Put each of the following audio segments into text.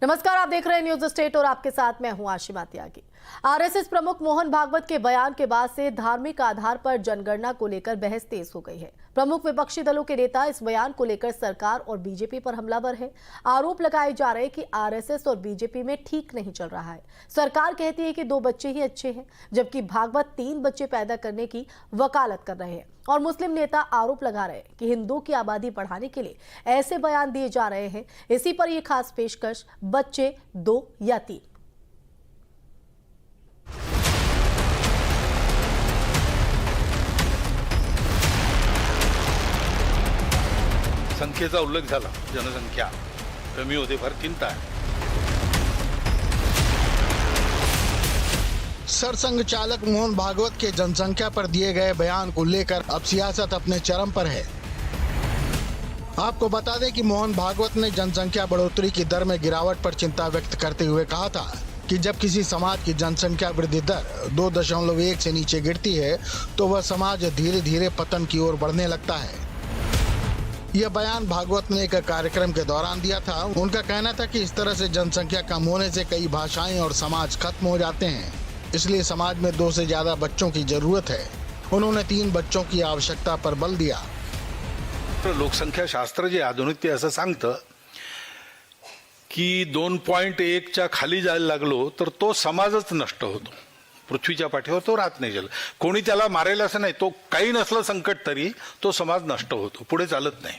नमस्कार, आप देख रहे हैं न्यूज स्टेट और आपके साथ मैं हूं आशिमा त्यागी। आरएसएस प्रमुख मोहन भागवत के बयान के बाद से धार्मिक आधार पर जनगणना को लेकर बहस तेज हो गई है। प्रमुख विपक्षी दलों के नेता इस बयान को लेकर सरकार और बीजेपी पर हमलावर है। आरोप लगाए जा रहे हैं कि आरएसएस और बीजेपी में ठीक नहीं चल रहा है। सरकार कहती है कि 2 बच्चे ही अच्छे हैं, जबकि भागवत 3 बच्चे पैदा करने की वकालत कर रहे हैं। और मुस्लिम नेता आरोप लगा रहे हैं कि हिंदुओं की आबादी बढ़ाने के लिए ऐसे बयान दिए जा रहे हैं। इसी पर यह खास पेशकश, बच्चे 2 या 3। संख्येचा उल्लेख झाला, जनसंख्या कमी होते फार चिंता आहे। सरसंघ चालक मोहन भागवत के जनसंख्या पर दिए गए बयान को लेकर अब सियासत अपने चरम पर है। आपको बता दें कि मोहन भागवत ने जनसंख्या बढ़ोतरी की दर में गिरावट पर चिंता व्यक्त करते हुए कहा था कि जब किसी समाज की जनसंख्या वृद्धि दर 2.1 से नीचे गिरती है तो वह समाज धीरे धीरे पतन की ओर बढ़ने लगता है। यह बयान भागवत ने एक कार्यक्रम के दौरान दिया था। उनका कहना था कि इस तरह से जनसंख्या कम होने से कई भाषाएं और समाज खत्म हो जाते हैं, इसलिए समाज में 2 से ज्यादा बच्चों की जरूरत है। उन्होंने 3 बच्चों की आवश्यकता पर बल दिया। लोकसंख्या शास्त्र जे आधुनिक ते असं सांगतं की 2.1च्या खाली जायला लागलो तर तो समाजच नष्ट होतो, पृथ्वीच्या पाठीवर तो राहत नाही। जल कोणी त्याला मारेल असं नाही, तो काही नसलं संकट तरी तो समाज नष्ट होतो, पुढे चालत नाही।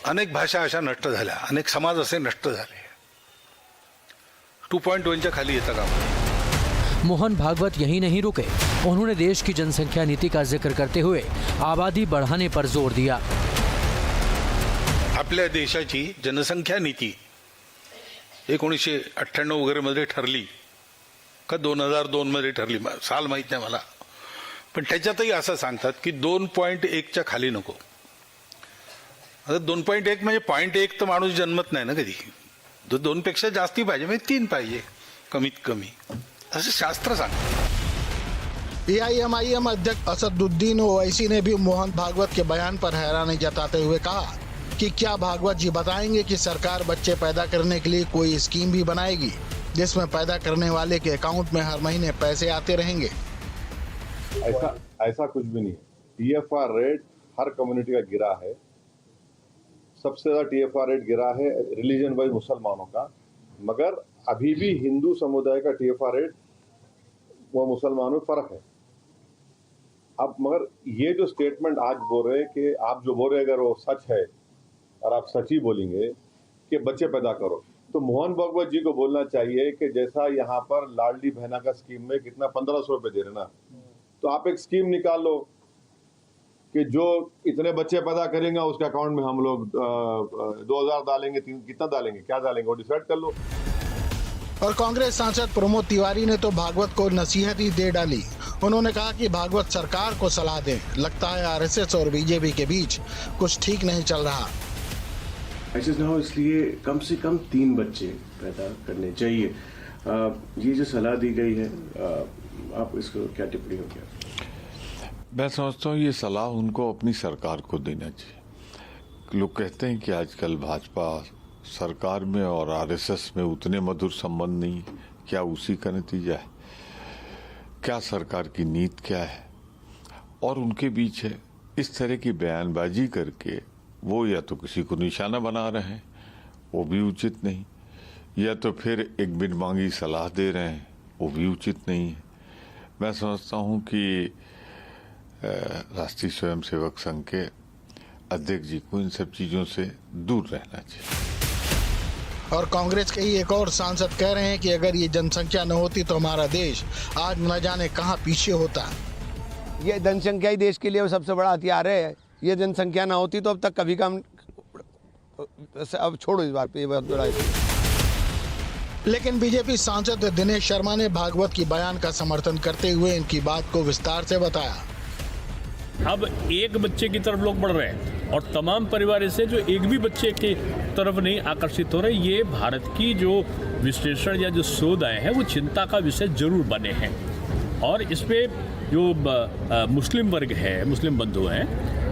अनेक भाषा अशा नष्ट झाल्या, अनेक समाज असे नष्ट झाले। 2.1च्या खाली येतं का? मोहन भागवत यही नहीं रुके। उन्होंने देश की जनसंख्या नीति का जिक्र करते हुए आबादी बढ़ाने पर जोर दिया। आपल्या देशाची जनसंख्या नीति 1998 वगैरे मध्ये ठरली का 2002 मध्ये ठरली, साल माहित नाही मला, पण त्याच्यातही असं सांगतात की 2.1च्या खाली नको। आता 2.1 म्हणजे 0.1 तर माणूस जन्मत नाही ना कधी, 2 पेक्षा जास्ती पाहिजे, म्हणजे 3 पाहिजे कमीत कमी, असं शास्त्र सांगतं। एआईएमआईएम अध्यक्ष असदुद्दीन ओवैसी ने भी मोहन भागवत के बयान पर हैरानी जताते हुए कहा कि क्या भागवत जी बताएंगे कि सरकार बच्चे पैदा करने के लिए कोई स्कीम भी बनाएगी जिसमें पैदा करने वाले के अकाउंट में हर महीने पैसे आते रहेंगे? ऐसा कुछ भी नहीं। टीएफआर रेट हर कम्युनिटी का गिरा है। सबसे ज्यादा टीएफआर रेट गिरा है रिलीजन वाइज मुसलमानों का, मगर अभी भी हिंदू समुदाय का टीएफआर रेट वो मुसलमानों में फर्क है। अब मगर ये जो स्टेटमेंट आज बोल रहे हैं कि आप जो बोल रहे अगर वो सच है और आप सच ही बोलेंगे कि बच्चे पैदा करो, तो मोहन भागवत जी को बोलना चाहिए कि जैसा यहाँ पर लाडली बहना का स्कीम में कितना 1500 रुपए दे रहे ना, तो आप एक स्कीम निकाल लो कि जो इतने बच्चे पैदा करेंगे उसके अकाउंट में हम लोग 2000 डालेंगे, कितना डालेंगे, क्या डालेंगे वो डिसाइड कर लो। और कांग्रेस सांसद प्रमोद तिवारी ने तो भागवत को नसीहत ही दे डाली। उन्होंने कहा कि भागवत सरकार को सलाह दें, लगता है आरएसएस और बीजेपी के बीच कुछ ठीक नहीं चल रहा। ऐसे ना हो, इसलिए कम से कम 3 बच्चे पैदा करने चाहिए। ये जो सलाह दी गई है, आप इसको क्या टिप्पणी हो? क्या मैं समझता हूँ ये सलाह उनको अपनी सरकार को देना चाहिए। लोग कहते हैं कि आजकल भाजपा सरकार में और आरएसएस में उतने मधुर संबंध नहीं, क्या उसी का नतीजा है? क्या सरकार की नीति क्या है और उनके बीच है? इस तरह की बयानबाजी करके वो या तो किसी को निशाना बना रहे हैं, वो भी उचित नहीं, या तो फिर एक बिन मांगी सलाह दे रहे हैं, वो भी उचित नहीं है। मैं समझता हूँ कि राष्ट्रीय स्वयंसेवक संघ के अध्यक्ष जी को इन सब चीजों से दूर रहना चाहिए। और कांग्रेस के ही एक और सांसद कह रहे हैं कि अगर ये जनसंख्या न होती तो हमारा देश आज न जाने कहां पीछे होता। ये जनसंख्या ही देश के लिए सबसे बड़ा हथियार है। ये जनसंख्या ना होती तो अब तक कभी कम, अब छोड़ो इस बात पे, ये बहुत बड़ा है। लेकिन बीजेपी सांसद दिनेश शर्मा ने भागवत की बयान का समर्थन करते हुए इनकी बात को विस्तार से बताया। अब 1 बच्चे की तरफ लोग बढ़ रहे हैं और तमाम परिवार से जो एक भी बच्चे की तरफ नहीं आकर्षित हो रहे। ये भारत की जो विश्लेषण या जो शोध आए हैं वो चिंता का विषय जरूर बने हैं। और इस पे जो मुस्लिम वर्ग है, मुस्लिम बंधु हैं,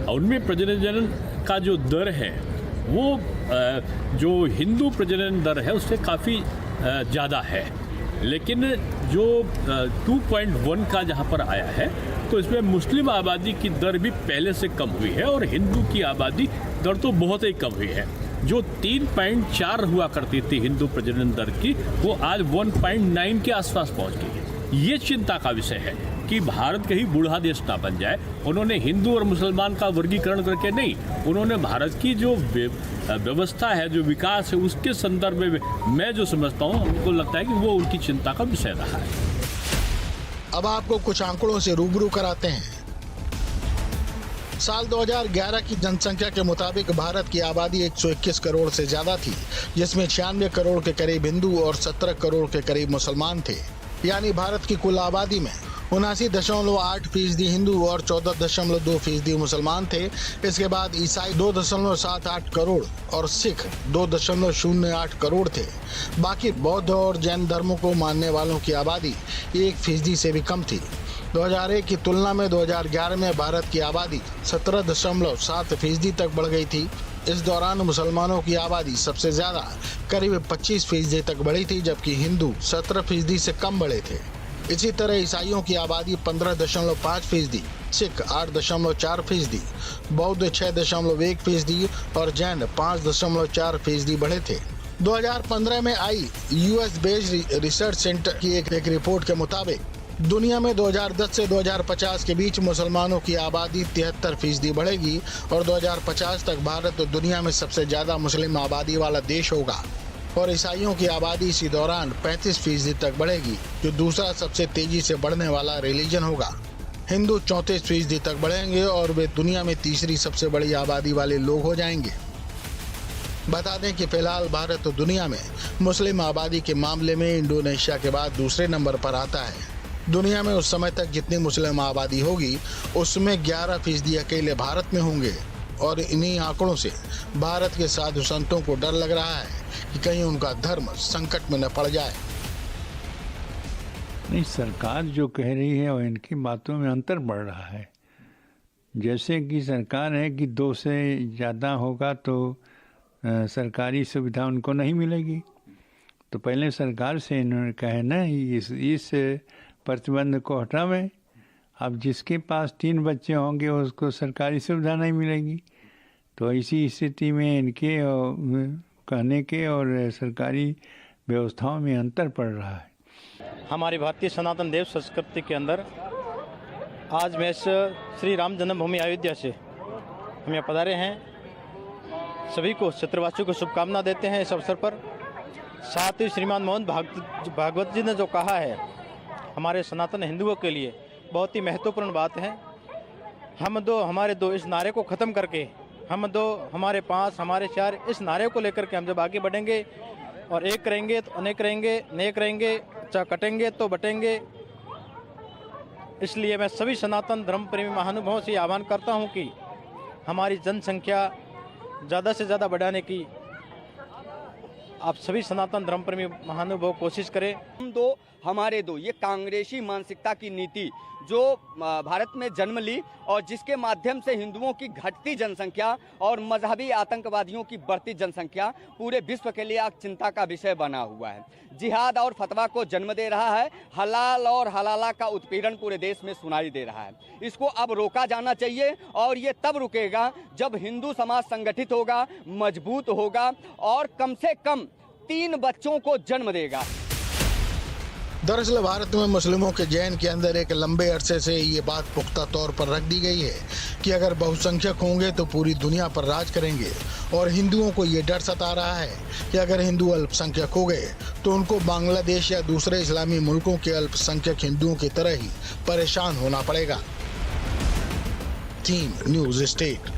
उनमें प्रजनन का जो दर है वो जो हिंदू प्रजनन दर है उससे काफ़ी ज़्यादा है। लेकिन जो 2.1 का जहाँ पर आया है तो इसमें मुस्लिम आबादी की दर भी पहले से कम हुई है और हिंदू की आबादी दर तो बहुत ही कम हुई है। जो 3.4 हुआ करती थी हिंदू प्रजनन दर की, वो आज 1.9 के आसपास पहुंच गई है। ये चिंता का विषय है कि भारत कहीं बूढ़ा देश ना बन जाए। उन्होंने हिंदू और मुसलमान का वर्गीकरण करके नहीं, उन्होंने भारत की जो व्यवस्था है, जो विकास है, उसके संदर्भ में मैं जो समझता हूँ, हमको लगता है कि वो उनकी चिंता का विषय रहा है। अब आपको कुछ आंकड़ों से रूबरू कराते हैं। साल 2011 की जनसंख्या के मुताबिक भारत की आबादी 121 करोड़ से ज्यादा थी, जिसमें 96 करोड़ के करीब हिंदू और 17 करोड़ के करीब मुसलमान थे। यानी भारत की कुल आबादी में 79.8% हिंदू और 14.2% मुसलमान थे। इसके बाद ईसाई 2.78 करोड़ और सिख 2.08 करोड़ थे। बाकी बौद्ध और जैन धर्मों को मानने वालों की आबादी 1% से भी कम थी। 2001 की तुलना में 2011 में भारत की आबादी 17.7% तक बढ़ गई थी। इस दौरान मुसलमानों की आबादी सबसे ज्यादा करीब 25% तक बढ़ी थी, जबकि हिंदू 17% से कम बढ़े थे। इसी तरह ईसाइयों की आबादी 15.5%, सिख 8.4%, बौद्ध 6.1% और जैन 5.4% बढ़े थे। 2015 में I US based research centre की एक रिपोर्ट के मुताबिक दुनिया में 2010 से 2050 के बीच मुसलमानों की आबादी 73% बढ़ेगी और 2050 तक भारत दुनिया में सबसे ज्यादा मुस्लिम आबादी वाला देश होगा और ईसाइयों की आबादी इसी दौरान 35% तक बढ़ेगी, जो दूसरा सबसे तेजी से बढ़ने वाला रिलीजन होगा। हिंदू 34% तक बढ़ेंगे और वे दुनिया में तीसरी सबसे बड़ी आबादी वाले लोग हो जाएंगे। बता दें कि फिलहाल भारत दुनिया में मुस्लिम आबादी के मामले में इंडोनेशिया के बाद दूसरे नंबर पर आता है। दुनिया में उस समय तक जितनी मुस्लिम आबादी होगी उसमें 11% अकेले भारत में होंगे और इन्हीं आंकड़ों से भारत के साधु संतों को डर लग रहा है कि कहीं उनका धर्म संकट में न पड़ जाए। नहीं, सरकार जो कह रही है और इनकी बातों में अंतर बढ़ रहा है। जैसे कि सरकार है कि 2 से ज़्यादा होगा तो सरकारी सुविधा उनको नहीं मिलेगी, तो पहले सरकार से इन्होंने कहा है ना इस प्रतिबंध को हटावें। अब जिसके पास 3 बच्चे होंगे उसको सरकारी सुविधा नहीं मिलेगी, तो इसी स्थिति में इनके कहने के और सरकारी व्यवस्थाओं में अंतर पड़ रहा है। हमारी भारतीय सनातन देव संस्कृति के अंदर आज मैं श्री राम जन्मभूमि अयोध्या से हम यहाँ पधारे हैं। सभी को क्षेत्रवासियों को शुभकामना देते हैं इस अवसर पर। साथ ही श्रीमान मोहन भागवत जी ने जो कहा है हमारे सनातन हिंदुओं के लिए बहुत ही महत्वपूर्ण बात है। हम दो हमारे दो इस नारे को ख़त्म करके हम दो हमारे 5 हमारे 4 इस नारे को लेकर के हम जब आगे बढ़ेंगे और एक रहेंगे तो अनेक रहेंगे, नेक रहेंगे, चाहे कटेंगे तो बटेंगे। इसलिए मैं सभी सनातन धर्म प्रेमी महानुभावों से आह्वान करता हूं कि हमारी जनसंख्या ज़्यादा से ज़्यादा बढ़ाने की आप सभी सनातन धर्म प्रेमी महानुभाव कोशिश करें। हम दो हमारे दो, ये कांग्रेसी मानसिकता की नीति जो भारत में जन्म ली और जिसके माध्यम से हिंदुओं की घटती जनसंख्या और मजहबी आतंकवादियों की बढ़ती जनसंख्या पूरे विश्व के लिए एक चिंता का विषय बना हुआ है। जिहाद और फतवा को जन्म दे रहा है। हलाल और हलाला का उत्पीड़न पूरे देश में सुनाई दे रहा है। इसको अब रोका जाना चाहिए और ये तब रुकेगा जब हिंदू समाज संगठित होगा, मजबूत होगा और कम से कम 3 बच्चों को जन्म देगा। दरअसल भारत में मुस्लिमों के जैन के अंदर एक लंबे अरसे से ये बात पुख्ता तौर पर रख दी गई है कि अगर बहुसंख्यक होंगे तो पूरी दुनिया पर राज करेंगे और हिंदुओं को ये डर सता रहा है कि अगर हिंदू अल्पसंख्यक हो गए तो उनको बांग्लादेश या दूसरे इस्लामी मुल्कों के अल्पसंख्यक हिंदुओं की तरह ही परेशान होना पड़ेगा। Theme news state.